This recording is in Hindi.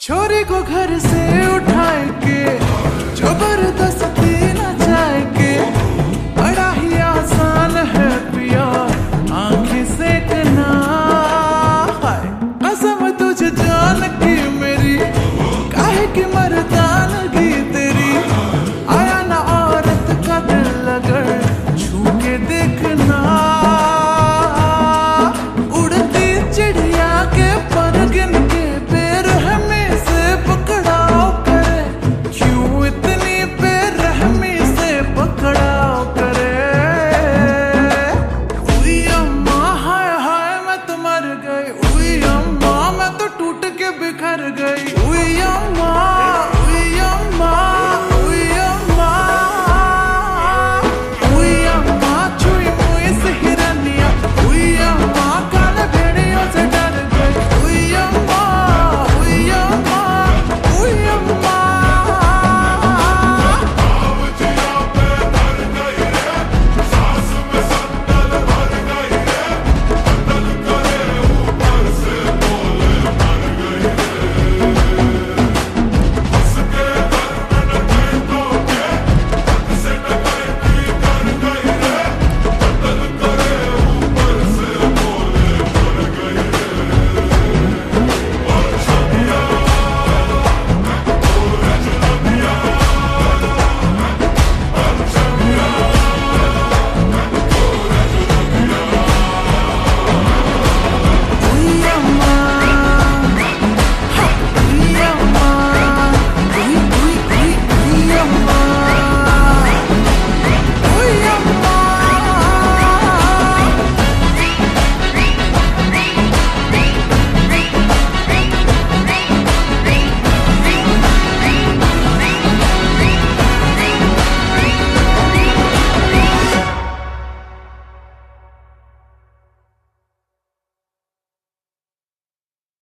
छोरी को घर से उठाए के जबरदस्ती न जाए के बड़ा ही आसान है पिया आंखें सेकना। कसम तुझे जान की मेरी काहे की मर्दानगी तेरी आया ना औरत का दिल अगर छू के देखना। उड़ती चिड़िया के पर गिन के बेरहमी से पकड़ाओ करे क्यों इतनी बेरहमी से पकड़ाओ करे। उई अम्मा हाय हाय मैं तो मर गई, उई अम्मा मैं तो टूट के बिखर गई।